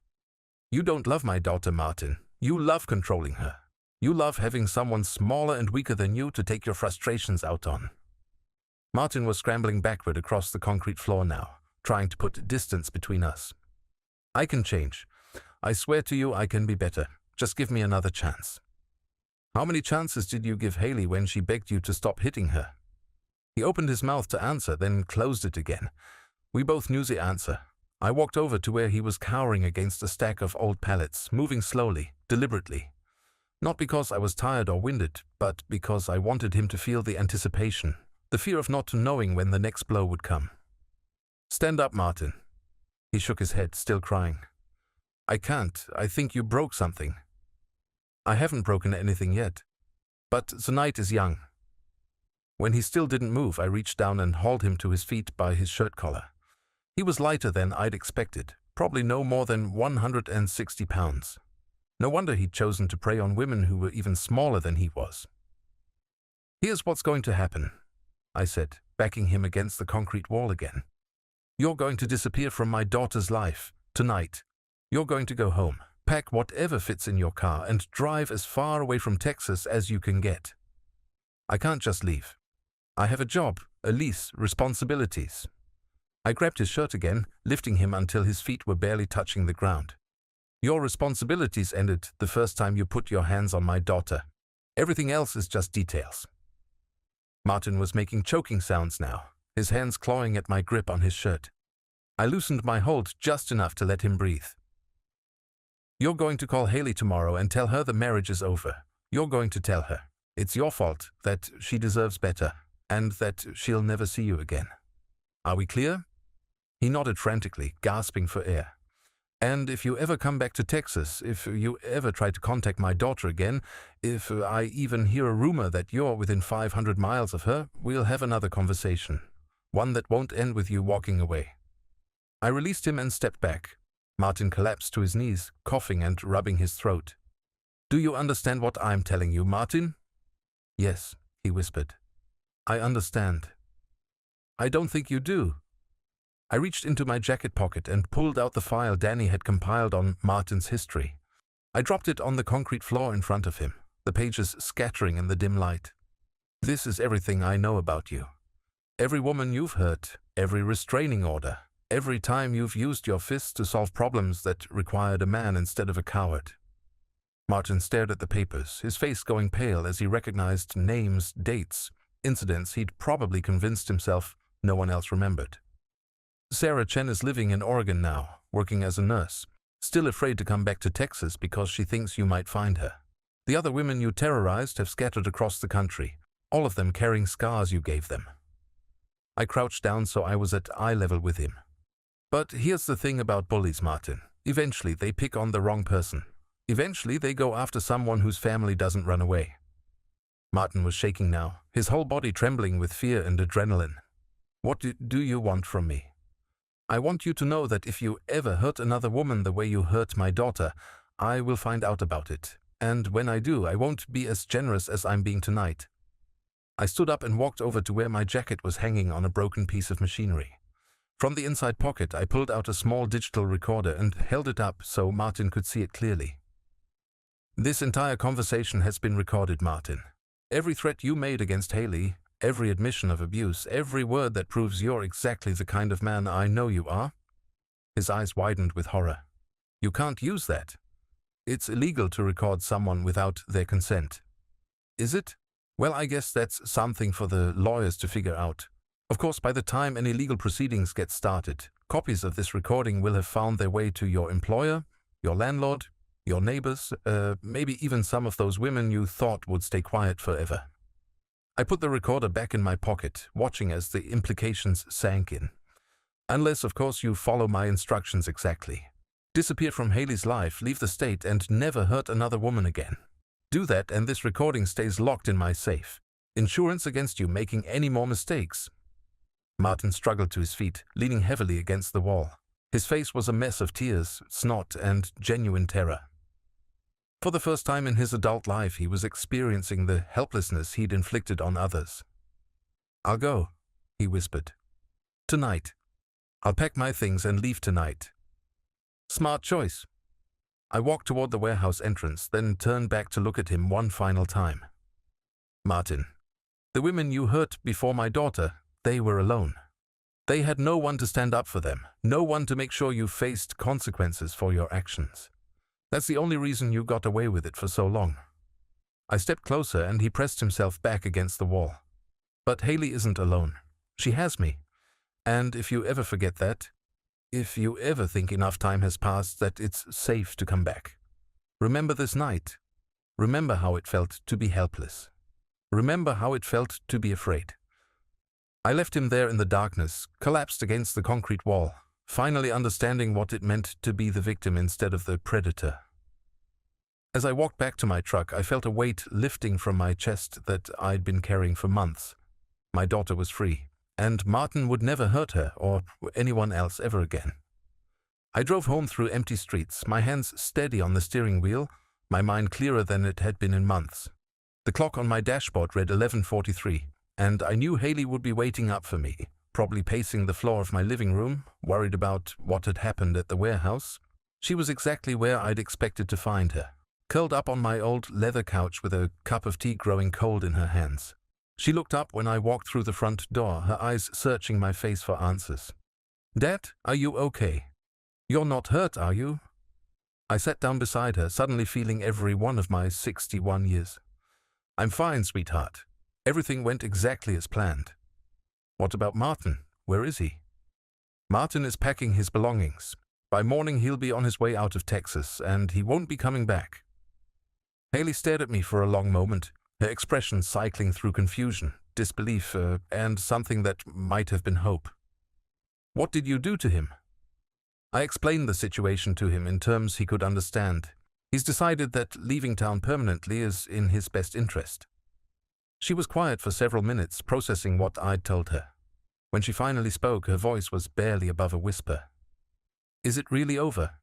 "You don't love my daughter, Martin. You love controlling her. You love having someone smaller and weaker than you to take your frustrations out on." Martin was scrambling backward across the concrete floor now, trying to put distance between us. "I can change. I swear to you I can be better. Just give me another chance." "How many chances did you give Haley when she begged you to stop hitting her?" He opened his mouth to answer, then closed it again. We both knew the answer. I walked over to where he was cowering against a stack of old pallets, moving slowly, deliberately. Not because I was tired or winded, but because I wanted him to feel the anticipation, the fear of not knowing when the next blow would come. "Stand up, Martin." He shook his head, still crying. "I can't. I think you broke something." "I haven't broken anything yet. But the night is young." When he still didn't move, I reached down and hauled him to his feet by his shirt collar. He was lighter than I'd expected, probably no more than 160 pounds. No wonder he'd chosen to prey on women who were even smaller than he was. "Here's what's going to happen." I said, backing him against the concrete wall again. You're going to disappear from my daughter's life, tonight. You're going to go home, pack whatever fits in your car, and drive as far away from Texas as you can get. I can't just leave. I have a job, a lease, responsibilities. I grabbed his shirt again, lifting him until his feet were barely touching the ground. Your responsibilities ended the first time you put your hands on my daughter. Everything else is just details. Martin was making choking sounds now, his hands clawing at my grip on his shirt. I loosened my hold just enough to let him breathe. You're going to call Haley tomorrow and tell her the marriage is over. You're going to tell her it's your fault, that she deserves better, and that she'll never see you again. Are we clear? He nodded frantically, gasping for air. And if you ever come back to Texas, if you ever try to contact my daughter again, if I even hear a rumor that you're within 500 miles of her, we'll have another conversation. One that won't end with you walking away. I released him and stepped back. Martin collapsed to his knees, coughing and rubbing his throat. Do you understand what I'm telling you, Martin? Yes, he whispered. I understand. I don't think you do. I reached into my jacket pocket and pulled out the file Danny had compiled on Martin's history. I dropped it on the concrete floor in front of him, the pages scattering in the dim light. This is everything I know about you. Every woman you've hurt, every restraining order, every time you've used your fists to solve problems that required a man instead of a coward. Martin stared at the papers, his face going pale as he recognized names, dates, incidents he'd probably convinced himself no one else remembered. Sarah Chen is living in Oregon now, working as a nurse, still afraid to come back to Texas because she thinks you might find her. The other women you terrorized have scattered across the country, all of them carrying scars you gave them. I crouched down so I was at eye level with him. But here's the thing about bullies, Martin. Eventually they pick on the wrong person. Eventually they go after someone whose family doesn't run away. Martin was shaking now, his whole body trembling with fear and adrenaline. What do you want from me? I want you to know that if you ever hurt another woman the way you hurt my daughter, I will find out about it. And when I do, I won't be as generous as I'm being tonight. I stood up and walked over to where my jacket was hanging on a broken piece of machinery. From the inside pocket, I pulled out a small digital recorder and held it up so Martin could see it clearly. This entire conversation has been recorded, Martin. Every threat you made against Haley, every admission of abuse, every word that proves you're exactly the kind of man I know you are. His eyes widened with horror. You can't use that. It's illegal to record someone without their consent. Is it? Well, I guess that's something for the lawyers to figure out. Of course, by the time any legal proceedings get started, copies of this recording will have found their way to your employer, your landlord, your neighbors, maybe even some of those women you thought would stay quiet forever. I put the recorder back in my pocket, watching as the implications sank in. Unless, of course, you follow my instructions exactly. Disappear from Haley's life, leave the state, and never hurt another woman again. Do that and this recording stays locked in my safe. Insurance against you making any more mistakes. Martin struggled to his feet, leaning heavily against the wall. His face was a mess of tears, snot, and genuine terror. For the first time in his adult life, he was experiencing the helplessness he'd inflicted on others. I'll go, he whispered. Tonight. I'll pack my things and leave tonight. Smart choice. I walked toward the warehouse entrance, then turned back to look at him one final time. Martin, the women you hurt before my daughter, they were alone. They had no one to stand up for them, no one to make sure you faced consequences for your actions. That's the only reason you got away with it for so long. I stepped closer and he pressed himself back against the wall. But Haley isn't alone. She has me. And if you ever forget that, if you ever think enough time has passed that it's safe to come back, remember this night. Remember how it felt to be helpless. Remember how it felt to be afraid. I left him there in the darkness, collapsed against the concrete wall, finally understanding what it meant to be the victim instead of the predator. As I walked back to my truck, I felt a weight lifting from my chest that I'd been carrying for months. My daughter was free, and Martin would never hurt her or anyone else ever again. I drove home through empty streets, my hands steady on the steering wheel, my mind clearer than it had been in months. The clock on my dashboard read 11:43, and I knew Haley would be waiting up for me, probably pacing the floor of my living room, worried about what had happened at the warehouse. She was exactly where I'd expected to find her, curled up on my old leather couch with a cup of tea growing cold in her hands. She looked up when I walked through the front door, her eyes searching my face for answers. "Dad, are you okay? You're not hurt, are you?" I sat down beside her, suddenly feeling every one of my 61 years. "I'm fine, sweetheart. Everything went exactly as planned." "What about Martin? Where is he?" "Martin is packing his belongings. By morning he'll be on his way out of Texas, and he won't be coming back." Haley stared at me for a long moment, her expression cycling through confusion, disbelief, and something that might have been hope. "What did you do to him?" I explained the situation to him in terms he could understand. He's decided that leaving town permanently is in his best interest. She was quiet for several minutes, processing what I'd told her. When she finally spoke, her voice was barely above a whisper. "Is it really over?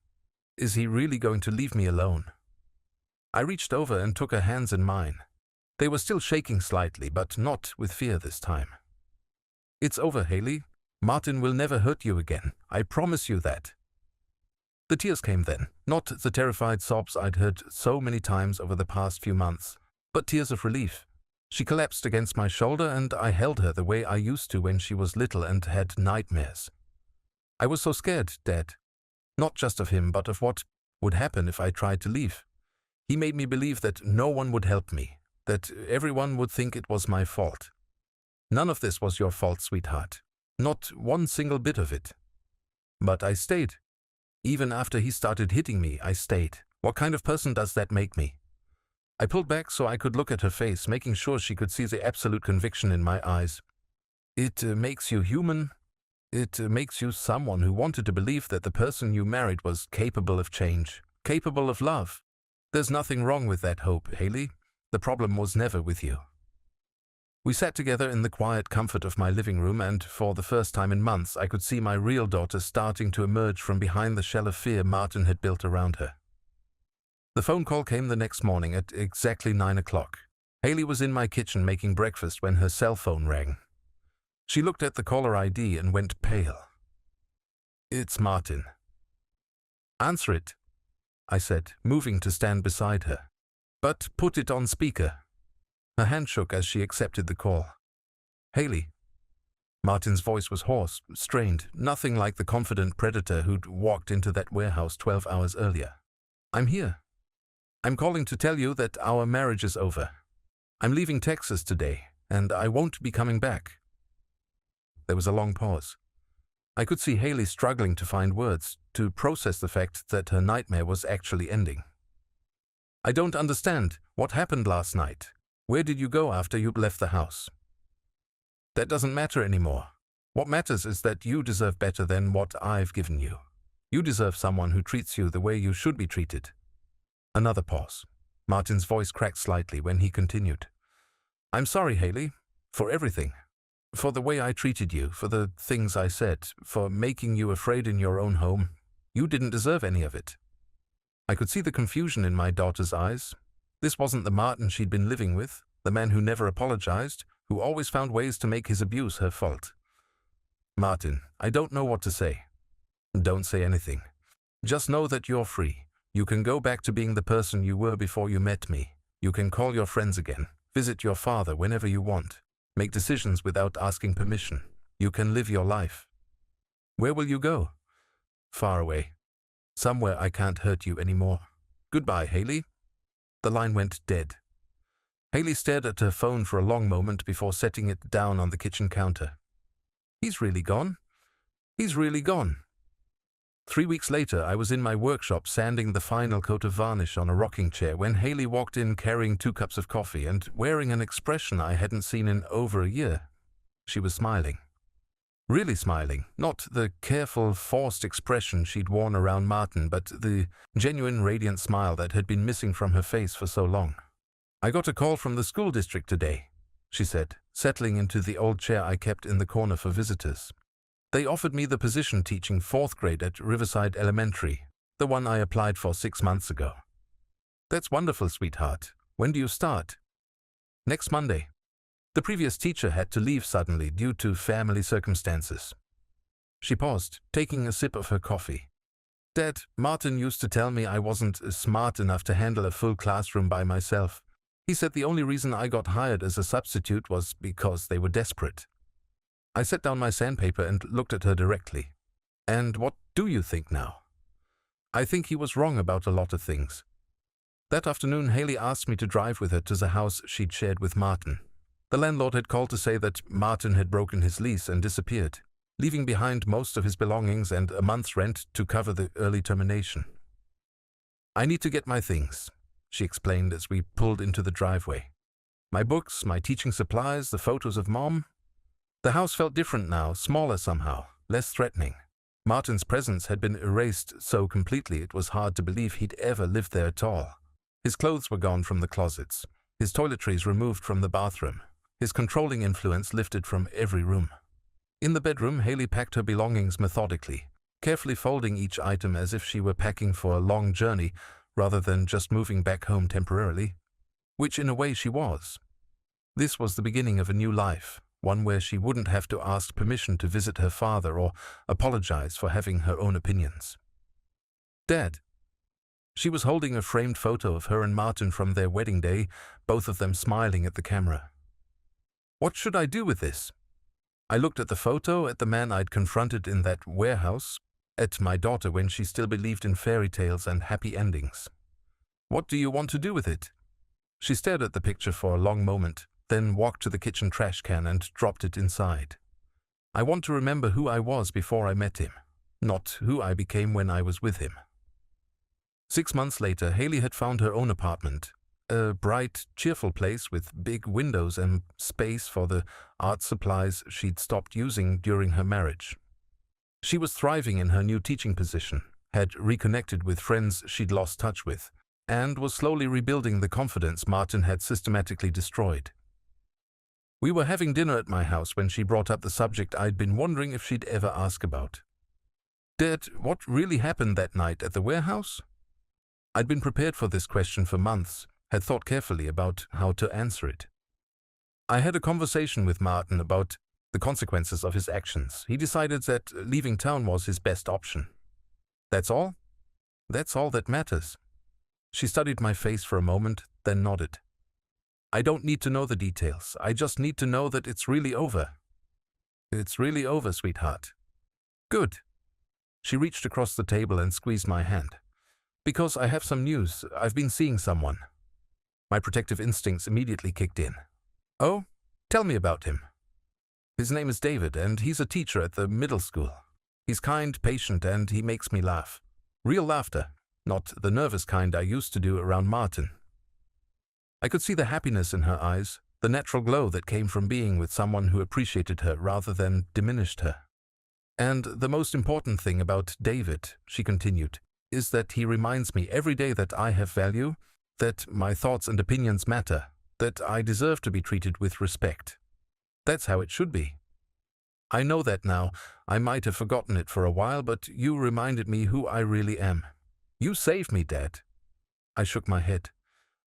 Is he really going to leave me alone?" I reached over and took her hands in mine. They were still shaking slightly, but not with fear this time. "It's over, Haley. Martin will never hurt you again. I promise you that." The tears came then, not the terrified sobs I'd heard so many times over the past few months, but tears of relief. She collapsed against my shoulder, and I held her the way I used to when she was little and had nightmares. "I was so scared, Dad. Not just of him, but of what would happen if I tried to leave. He made me believe that no one would help me, that everyone would think it was my fault. None of this was your fault, sweetheart. Not one single bit of it. But I stayed. Even after he started hitting me, I stayed. What kind of person does that make me?" I pulled back so I could look at her face, making sure she could see the absolute conviction in my eyes. "It makes you human. It makes you someone who wanted to believe that the person you married was capable of change, capable of love. There's nothing wrong with that hope, Haley. The problem was never with you." We sat together in the quiet comfort of my living room, and for the first time in months I could see my real daughter starting to emerge from behind the shell of fear Martin had built around her. The phone call came the next morning at exactly 9 o'clock. Haley was in my kitchen making breakfast when her cell phone rang. She looked at the caller ID and went pale. "It's Martin." "Answer it," I said, moving to stand beside her. "But put it on speaker." Her hand shook as she accepted the call. "Haley." Martin's voice was hoarse, strained, nothing like the confident predator who'd walked into that warehouse 12 hours earlier. "I'm here. I'm calling to tell you that our marriage is over. I'm leaving Texas today, and I won't be coming back." There was a long pause. I could see Haley struggling to find words, to process the fact that her nightmare was actually ending. "I don't understand. What happened last night? Where did you go after you'd left the house?" "That doesn't matter anymore. What matters is that you deserve better than what I've given you. You deserve someone who treats you the way you should be treated." Another pause. Martin's voice cracked slightly when he continued. "I'm sorry, Haley, for everything. For the way I treated you, for the things I said, for making you afraid in your own home. You didn't deserve any of it." I could see the confusion in my daughter's eyes. This wasn't the Martin she'd been living with, the man who never apologized, who always found ways to make his abuse her fault. "Martin, I don't know what to say." "Don't say anything. Just know that you're free. You can go back to being the person you were before you met me. You can call your friends again, visit your father whenever you want, make decisions without asking permission. You can live your life." "Where will you go?" "Far away. Somewhere I can't hurt you anymore. Goodbye, Haley." The line went dead. Haley stared at her phone for a long moment before setting it down on the kitchen counter. "He's really gone. He's really gone." 3 weeks later, I was in my workshop sanding the final coat of varnish on a rocking chair when Haley walked in carrying 2 cups of coffee and wearing an expression I hadn't seen in over a year. She was smiling. Really smiling, not the careful, forced expression she'd worn around Martin, but the genuine, radiant smile that had been missing from her face for so long. "I got a call from the school district today," she said, settling into the old chair I kept in the corner for visitors. "They offered me the position teaching 4th grade at Riverside Elementary, the one I applied for 6 months ago." "That's wonderful, sweetheart. When do you start?" "Next Monday." The previous teacher had to leave suddenly due to family circumstances. She paused, taking a sip of her coffee. Dad, Martin used to tell me I wasn't smart enough to handle a full classroom by myself. He said the only reason I got hired as a substitute was because they were desperate. I set down my sandpaper and looked at her directly. And what do you think now? I think he was wrong about a lot of things. That afternoon, Haley asked me to drive with her to the house she'd shared with Martin. The landlord had called to say that Martin had broken his lease and disappeared, leaving behind most of his belongings and a month's rent to cover the early termination. I need to get my things, she explained as we pulled into the driveway. My books, my teaching supplies, the photos of Mom. The house felt different now, smaller somehow, less threatening. Martin's presence had been erased so completely it was hard to believe he'd ever lived there at all. His clothes were gone from the closets, his toiletries removed from the bathroom, his controlling influence lifted from every room. In the bedroom, Haley packed her belongings methodically, carefully folding each item as if she were packing for a long journey rather than just moving back home temporarily, which in a way she was. This was the beginning of a new life, one where she wouldn't have to ask permission to visit her father or apologize for having her own opinions. Dad. She was holding a framed photo of her and Martin from their wedding day, both of them smiling at the camera. What should I do with this? I looked at the photo, at the man I'd confronted in that warehouse, at my daughter when she still believed in fairy tales and happy endings. What do you want to do with it? She stared at the picture for a long moment, then walked to the kitchen trash can and dropped it inside. I want to remember who I was before I met him, not who I became when I was with him. 6 months later, Haley had found her own apartment, a bright, cheerful place with big windows and space for the art supplies she'd stopped using during her marriage. She was thriving in her new teaching position, had reconnected with friends she'd lost touch with, and was slowly rebuilding the confidence Martin had systematically destroyed. We were having dinner at my house when she brought up the subject I'd been wondering if she'd ever ask about. Dad, what really happened that night at the warehouse? I'd been prepared for this question for months, had thought carefully about how to answer it. I had a conversation with Martin about the consequences of his actions. He decided that leaving town was his best option. That's all? That's all that matters. She studied my face for a moment, then nodded. I don't need to know the details. I just need to know that it's really over. It's really over, sweetheart. Good. She reached across the table and squeezed my hand. Because I have some news. I've been seeing someone. My protective instincts immediately kicked in. Oh? Tell me about him. His name is David, and he's a teacher at the middle school. He's kind, patient, and he makes me laugh. Real laughter, not the nervous kind I used to do around Martin. I could see the happiness in her eyes, the natural glow that came from being with someone who appreciated her rather than diminished her. And the most important thing about David, she continued, is that he reminds me every day that I have value, that my thoughts and opinions matter, that I deserve to be treated with respect. That's how it should be. I know that now. I might have forgotten it for a while, but you reminded me who I really am. You saved me, Dad. I shook my head.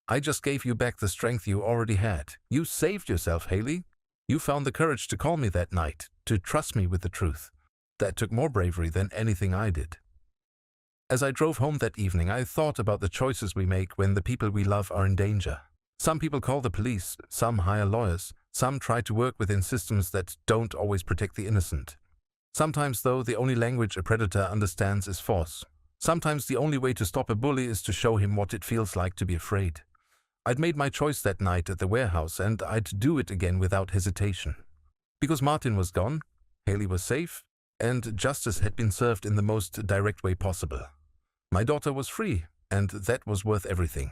I just gave you back the strength you already had. You saved yourself, Haley. You found the courage to call me that night, to trust me with the truth. That took more bravery than anything I did. As I drove home that evening, I thought about the choices we make when the people we love are in danger. Some people call the police, some hire lawyers, some try to work within systems that don't always protect the innocent. Sometimes, though, the only language a predator understands is force. Sometimes the only way to stop a bully is to show him what it feels like to be afraid. I'd made my choice that night at the warehouse, and I'd do it again without hesitation. Because Martin was gone, Haley was safe, and justice had been served in the most direct way possible. My daughter was free, and that was worth everything.